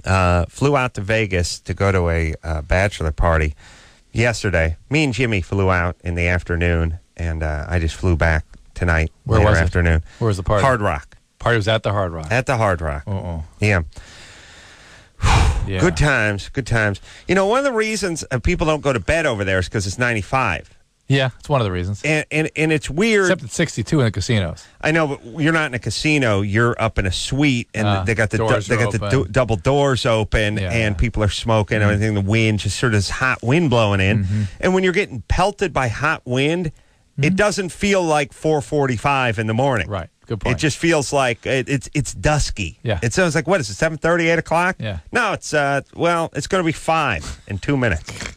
Flew out to Vegas to go to a bachelor party yesterday. Me and Jimmy flew out in the afternoon, and I just flew back tonight. Where was it? Afternoon. Where was the party? Hard Rock. Party was at the Hard Rock. At the Hard Rock. Yeah. Yeah. Good times. Good times. You know, one of the reasons people don't go to bed over there is because it's 95. Yeah, it's one of the reasons. And it's weird. Except it's 62 in the casinos. I know, but you're not in a casino. You're up in a suite, and they got the double doors open, and people are smoking and everything. The wind, just sort of this hot wind blowing in. Mm-hmm. And when you're getting pelted by hot wind, it doesn't feel like 4:45 in the morning. Right. Good point. It just feels like it's dusky. Yeah. It sounds like, what is it, 7:30, 8 o'clock? Yeah. No, it's, it's going to be 5 in 2 minutes.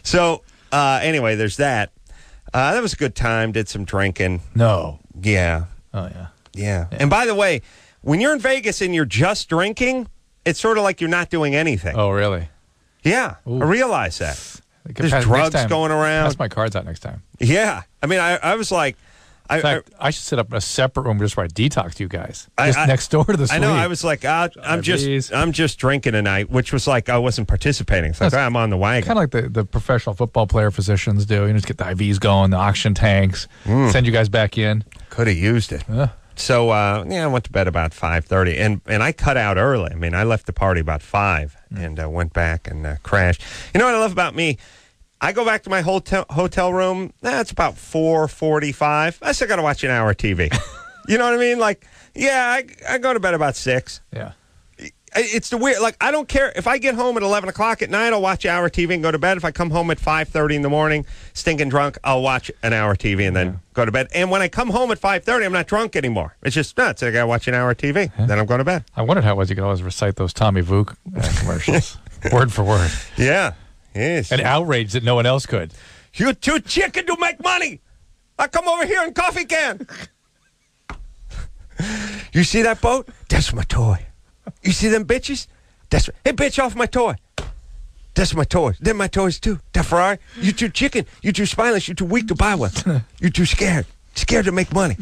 So, anyway, there's that. That was a good time. Did some drinking. No. Yeah. Oh, yeah. Yeah. And by the way, when you're in Vegas and you're just drinking, it's sort of like you're not doing anything. Oh, really? Yeah. Ooh. I realize that. There's drugs going around. Pass my cards out next time. Yeah. I mean, I was like... In fact, I should set up a separate room just where I detox you guys. Just next door to the suite. I know. I was like, I'm just drinking tonight, which was like I wasn't participating. It's like, I'm on the wagon. Kind of like the professional football player physicians do. You just get the IVs going, the oxygen tanks, send you guys back in. Could have used it. Yeah. So, I went to bed about 5:30, and I cut out early. I mean, I left the party about 5 and went back and crashed. You know what I love about me? I go back to my hotel room. It's about 4:45. I still got to watch an hour of TV. You know what I mean? Like, yeah, I go to bed about 6. Yeah. It's the weird. Like, I don't care if I get home at 11 o'clock at night. I'll watch an hour of TV and go to bed. If I come home at 5:30 in the morning, stinking drunk, I'll watch an hour of TV and then go to bed. And when I come home at 5:30, I'm not drunk anymore. It's just nuts. I got to watch an hour of TV. Then I'm going to bed. I wondered how it was you could always recite those Tommy Vuk commercials, word for word. Yeah. Yes. And outrage that no one else could. You're too chicken to make money. I come over here in coffee can. You see that boat? That's my toy. You see them bitches? Hey, bitch, off my toy. That's my toy. They're my toys, too. That Ferrari. You too chicken. You too spineless. You too weak to buy one. You too scared. Scared to make money.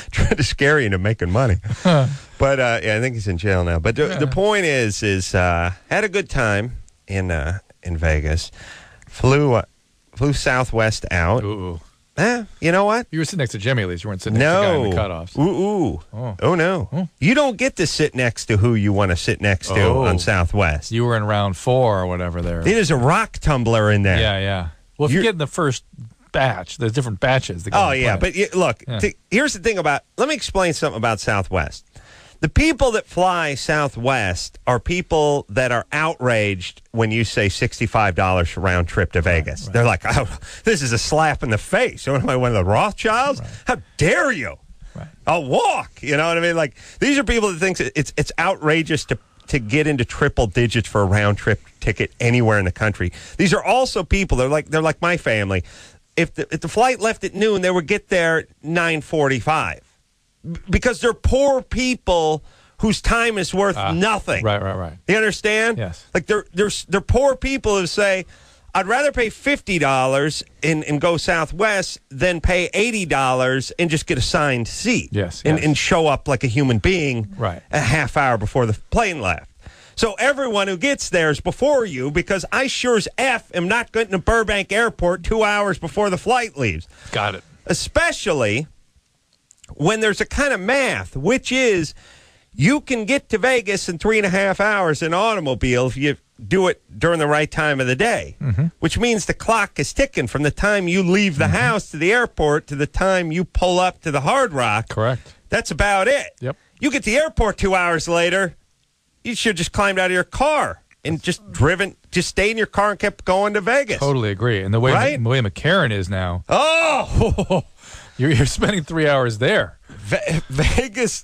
Trying to scare you into making money. But, I think he's in jail now. But the point is had a good time in Vegas. Flew Southwest out. Ooh. You know what? You were sitting next to Jimmy, at least. You weren't sitting next to the guy in the cutoffs. Oh, no. Oh. You don't get to sit next to who you want to sit next to on Southwest. You were in round 4 or whatever there. There's a rock tumbler in there. Yeah. Well, if you get in the first batch, there's different batches. That but look, here's the thing about... Let me explain something about Southwest. The people that fly Southwest are people that are outraged when you say $65 for round trip to Vegas. Right. They're like, oh, this is a slap in the face. What am I, one of the Rothschilds? Right. How dare you? Right. I'll walk. You know what I mean? Like, these are people that think it's outrageous to get into triple digits for a round trip ticket anywhere in the country. These are also people, they're like my family. If the flight left at noon, they would get there at 9:45. Because they're poor people whose time is worth nothing. Right. You understand? Yes. Like they're poor people who say, I'd rather pay $50 and go Southwest than pay $80 and just get a signed seat. Yes. And show up like a human being a half hour before the plane left. So everyone who gets there is before you because I sure as F am not getting to Burbank Airport 2 hours before the flight leaves. Got it. Especially when there's a kind of math, which is you can get to Vegas in 3.5 hours in an automobile if you do it during the right time of the day, which means the clock is ticking from the time you leave the house to the airport to the time you pull up to the Hard Rock. Correct. That's about it. Yep. You get to the airport 2 hours later, you should have just climbed out of your car and just stayed in your car and kept going to Vegas. Totally agree. And the way McCarran is now. Oh! You're spending 3 hours there. Vegas,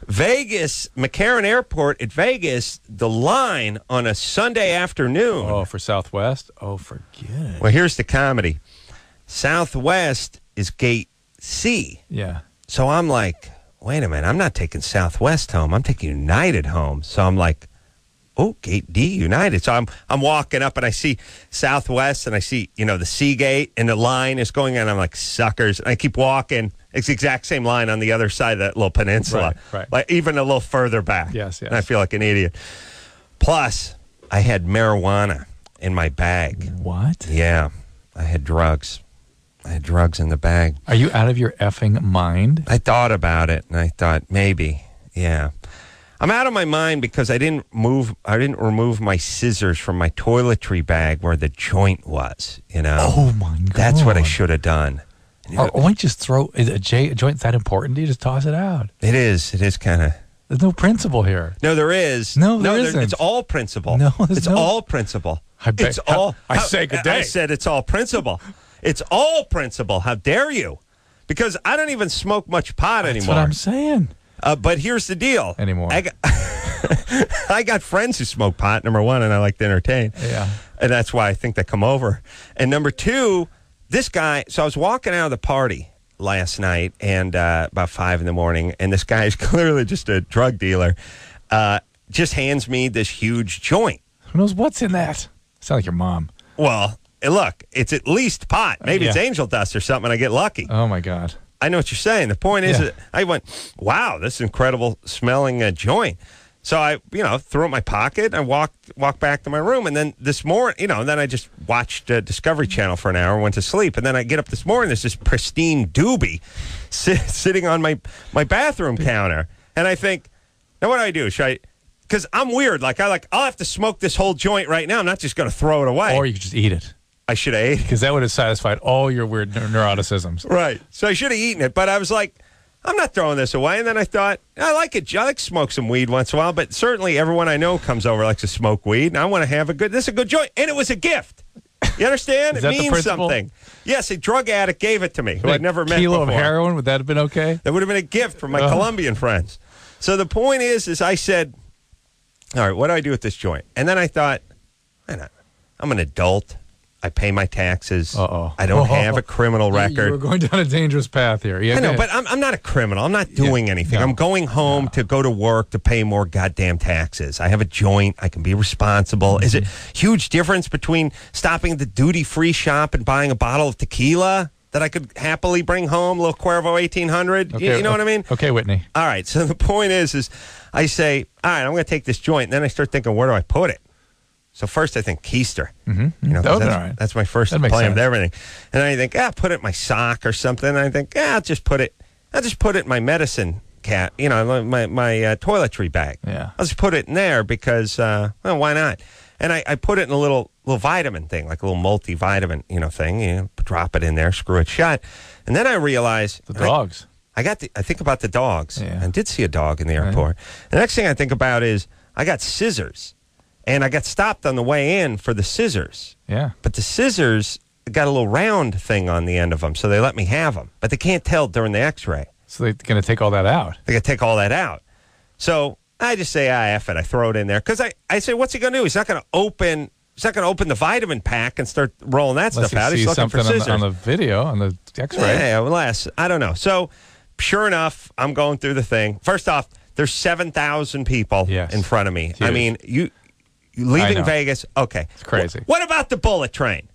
McCarran Airport at Vegas, the line on a Sunday afternoon. Oh, for Southwest? Oh, forget it. Well, here's the comedy. Southwest is gate C. Yeah. So I'm like, wait a minute, I'm not taking Southwest home. I'm taking United home. So I'm like, Gate D United. So I'm walking up and I see Southwest and I see, the Seagate and the line is going on. I'm like, suckers. And I keep walking. It's the exact same line on the other side of that little peninsula. Right. Like even a little further back. Yes. And I feel like an idiot. Plus, I had marijuana in my bag. What? Yeah. I had drugs. I had drugs in the bag. Are you out of your effing mind? I thought about it, and I thought, maybe, yeah. I'm out of my mind because I didn't remove my scissors from my toiletry bag where the joint was, Oh, my God. That's what I should have done. Or why don't you just throw a joint that important? You just toss it out. It is kind of. There's no principle here. No, there is. No, there isn't. It's all principle. No, it's all principle. I say good day. I said it's all principle. It's all principle. How dare you? Because I don't even smoke much pot anymore. That's what I'm saying. But here's the deal. Anymore. I got friends who smoke pot, number one, and I like to entertain. Yeah. And that's why I think they come over. And number two, this guy, so I was walking out of the party last night and about 5 in the morning, and this guy is clearly just a drug dealer, just hands me this huge joint. Who knows what's in that? Sound like your mom. Well, look, it's at least pot. Maybe it's angel dust or something, and I get lucky. Oh, my God. I know what you're saying. The point is that I went, wow, this incredible smelling joint. So I, threw it in my pocket. I walked back to my room. And then this morning, then I just watched Discovery Channel for an hour and went to sleep. And then I get up this morning, there's this pristine doobie sitting on my bathroom counter. And I think, now what do I do? Should I, because I'm weird. I'll have to smoke this whole joint right now. I'm not just going to throw it away. Or you could just eat it. I should have ate it. Because that would have satisfied all your weird neuroticisms. Right. So I should have eaten it. But I was like, I'm not throwing this away. And then I thought, I like it. I like to smoke some weed once in a while. But certainly everyone I know comes over likes to smoke weed. And I want to have this is a good joint. And it was a gift. You understand? Is it that the means principle? something. Yes, a drug addict gave it to me who I'd never met kilo before. of heroin, would that have been okay? That would have been a gift from my Colombian friends. So the point is I said, all right, what do I do with this joint? And then I thought, I'm an adult. I pay my taxes. I don't have a criminal record. You're going down a dangerous path here. I know, but I'm not a criminal. I'm not doing anything. No. I'm going home to go to work to pay more goddamn taxes. I have a joint. I can be responsible. Is it huge difference between stopping at the duty-free shop and buying a bottle of tequila that I could happily bring home, little Cuervo 1800? Okay, you know what I mean? Okay, Whitney. All right, so the point is I say, all right, I'm going to take this joint, and then I start thinking, where do I put it? So first I think keister. Mm-hmm. That's my first plan with everything. And then I think, put it in my sock or something. And I think, I'll just put it in my medicine my toiletry bag. Yeah. I'll just put it in there because, why not? And I put it in a little vitamin thing, like a little multivitamin, thing. Drop it in there, screw it shut. And then I realize the dogs. I think about the dogs. Yeah. I did see a dog in the airport. Right. The next thing I think about is I got scissors. And I got stopped on the way in for the scissors. Yeah. But the scissors got a little round thing on the end of them, so they let me have them. But they can't tell during the x-ray. So they're going to take all that out. They're going to take all that out. So I just say, F it. I throw it in there. Because I say, what's he going to do? He's not going to open the vitamin pack and start rolling that stuff out. He's looking for scissors. On the video, on the x-ray. Yeah, less. I don't know. So sure enough, I'm going through the thing. First off, there's 7,000 people in front of me. Huge. I mean, you leaving Vegas, okay. It's crazy. What about the bullet train?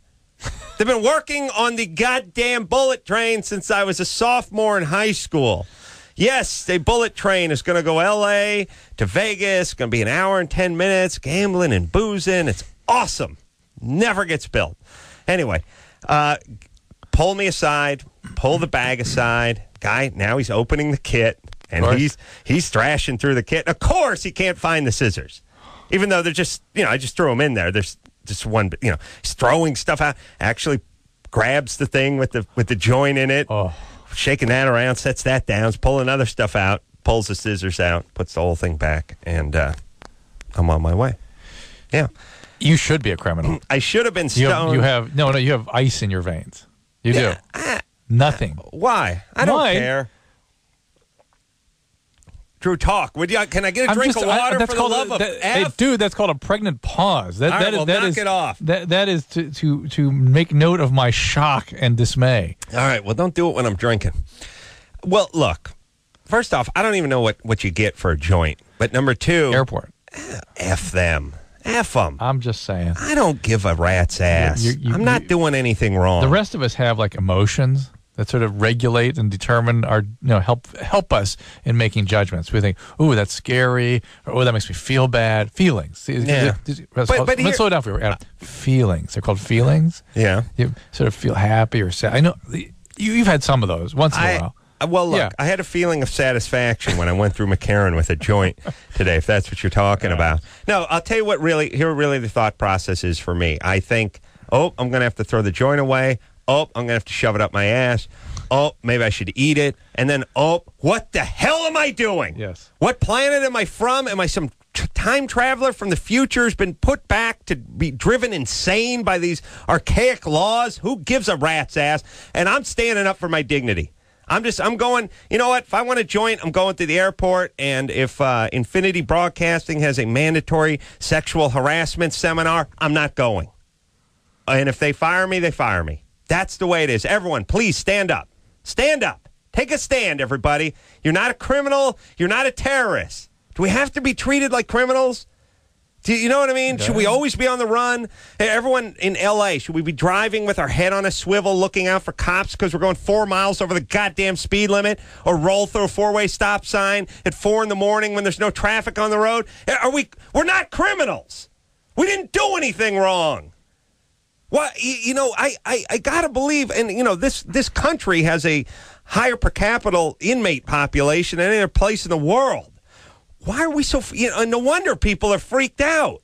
They've been working on the goddamn bullet train since I was a sophomore in high school. Yes, the bullet train is going to go L.A. to Vegas. It's going to be an hour and 10 minutes, gambling and boozing. It's awesome. Never gets built. Anyway, pull me aside, pull the bag aside. Guy, now he's opening the kit, and he's thrashing through the kit. Of course, he can't find the scissors. Even though they're just, I just threw them in there. There's just one, he's throwing stuff out. Actually grabs the thing with the joint in it, shaking that around, sets that down, pulling other stuff out, pulls the scissors out, puts the whole thing back, and I'm on my way. Yeah. You should be a criminal. I should have been stoned. You have ice in your veins. You do. Nothing. Why? I don't care. Drew, talk. Can I get a drink of water for the love of F? Dude, that's called a pregnant pause. Knock it off. That is to make note of my shock and dismay. All right, well, don't do it when I'm drinking. Well, look, first off, I don't even know what you get for a joint. But number two... Airport. F them. F them. I'm just saying. I don't give a rat's ass. I'm not doing anything wrong. The rest of us have like emotions that sort of regulate and determine our, help us in making judgments. We think, ooh, that's scary, or oh, that makes me feel bad. Feelings. Yeah. Let's slow down for you. Adam. Feelings. They're called feelings. Yeah. You sort of feel happy or sad. I know you've had some of those once in a while. Well, look, I had a feeling of satisfaction when I went through McCarran with a joint today, if that's what you're talking about. No, I'll tell you what really the thought process is for me. I think, I'm going to have to throw the joint away. I'm going to have to shove it up my ass. Maybe I should eat it. And then, what the hell am I doing? Yes. What planet am I from? Am I some time traveler from the future who's been put back to be driven insane by these archaic laws? Who gives a rat's ass? And I'm standing up for my dignity. I'm going, you know what? If I want a joint, I'm going to the airport. And if Infinity Broadcasting has a mandatory sexual harassment seminar, I'm not going. And if they fire me, they fire me. That's the way it is. Everyone, please stand up. Stand up. Take a stand, everybody. You're not a criminal. You're not a terrorist. Do we have to be treated like criminals? Do you know what I mean? Yeah. Should we always be on the run? Hey, everyone in L.A., should we be driving with our head on a swivel looking out for cops because we're going 4 miles over the goddamn speed limit, or roll through a four-way stop sign at 4 in the morning when there's no traffic on the road? We're not criminals. We didn't do anything wrong. Well, I got to believe, and, this country has a higher per capita inmate population than any other place in the world. Why are we so... no wonder people are freaked out.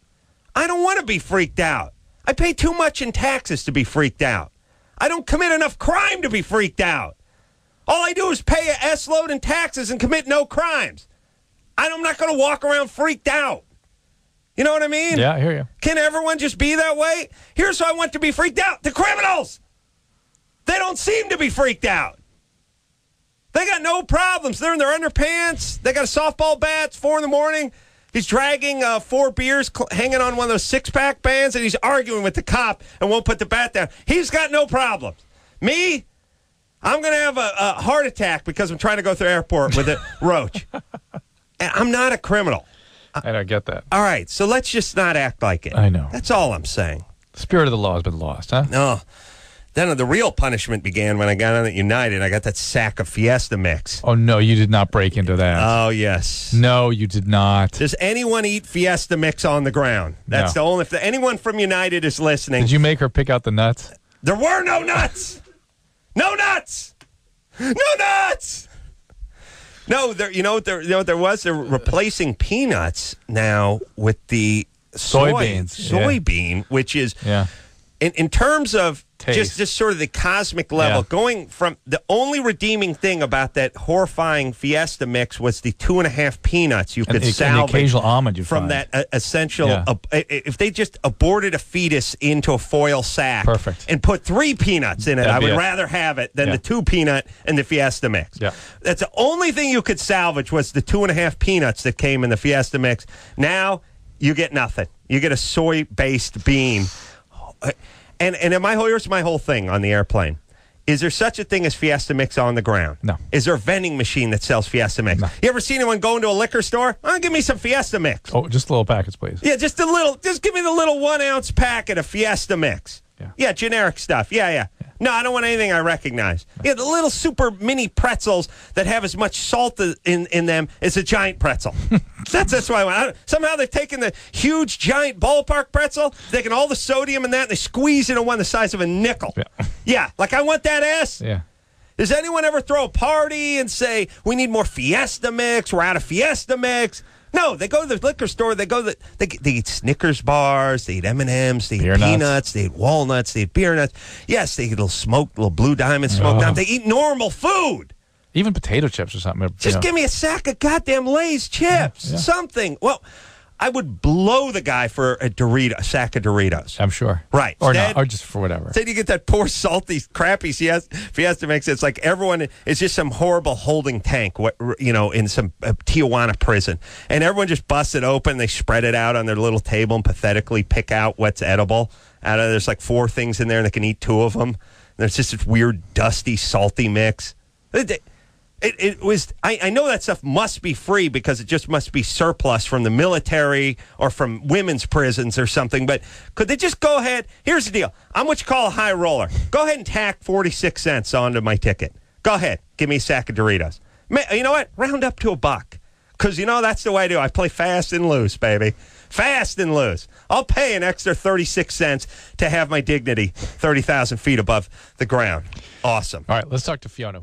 I don't want to be freaked out. I pay too much in taxes to be freaked out. I don't commit enough crime to be freaked out. All I do is pay a S-load in taxes and commit no crimes. I'm not going to walk around freaked out. You know what I mean? Yeah, I hear you. Can everyone just be that way? Here's who I want to be freaked out. The criminals. They don't seem to be freaked out. They got no problems. They're in their underpants. They got a softball bat. It's 4 in the morning. He's dragging 4 beers hanging on one of those six-pack bands, and he's arguing with the cop and won't put the bat down. He's got no problems. Me, I'm going to have a heart attack because I'm trying to go through the airport with a roach. And I'm not a criminal. I don't get that. All right, so let's just not act like it. I know. That's all I'm saying. The spirit of the law has been lost, huh? No. Then the real punishment began when I got on at United. I got that sack of Fiesta mix. Oh, no, you did not break into that. Oh, yes. No, you did not. Does anyone eat Fiesta mix on the ground? That's the only... If anyone from United is listening... Did you make her pick out the nuts? There were no nuts! No nuts! No nuts! No, there was? They're replacing peanuts now with the soybean, which is... Yeah. In terms of taste. just sort of the cosmic level, going from the only redeeming thing about that horrifying Fiesta mix was the 2.5 peanuts you could salvage the occasional almond you from find. that essential. If they just aborted a fetus into a foil sack, perfect, and put 3 peanuts in it, I would rather have it than the 2 peanut and the Fiesta mix. Yeah. That's the only thing you could salvage was the 2.5 peanuts that came in the Fiesta mix. Now you get nothing. You get a soy-based bean. And here's my whole thing on the airplane. Is there such a thing as Fiesta Mix on the ground? No. Is there a vending machine that sells Fiesta Mix? No. You ever seen anyone go into a liquor store? Give me some Fiesta Mix. Oh, just little packets, please. Yeah, just give me the little 1-ounce packet of Fiesta Mix. Yeah, generic stuff. Yeah. No, I don't want anything I recognize. No. Yeah, the little super mini pretzels that have as much salt in them as a giant pretzel. That's why I want. Somehow they've taken the huge giant ballpark pretzel, taken all the sodium in that, and they squeeze into one the size of a nickel. Yeah, like I want that ass. Yeah. Does anyone ever throw a party and say, we need more Fiesta Mix, we're out of Fiesta Mix? No, they go to the liquor store. They eat Snickers bars. They eat M&Ms. They eat peanuts. They eat walnuts. They eat beer nuts. Yes, they eat little Blue Diamond smoked down. They eat normal food. Even potato chips or something. Just give me a sack of goddamn Lay's chips. Yeah. Something. Well, I would blow the guy for a sack of Doritos. I'm sure. Right. Or not, or just for whatever. Then you get that poor, salty, crappy Fiesta Mix. It's like everyone is just some horrible holding tank, in some Tijuana prison. And everyone just busts it open. They spread it out on their little table and pathetically pick out what's edible. There's like 4 things in there, and they can eat 2 of them. And there's just this weird, dusty, salty mix. It was. I know that stuff must be free because it just must be surplus from the military or from women's prisons or something. But could they just go ahead? Here's the deal. I'm what you call a high roller. Go ahead and tack 46 cents onto my ticket. Go ahead. Give me a sack of Doritos. You know what? Round up to $1. Because, that's the way I do. I play fast and loose, baby. Fast and loose. I'll pay an extra 36 cents to have my dignity 30,000 feet above the ground. Awesome. All right, let's talk to Fiona.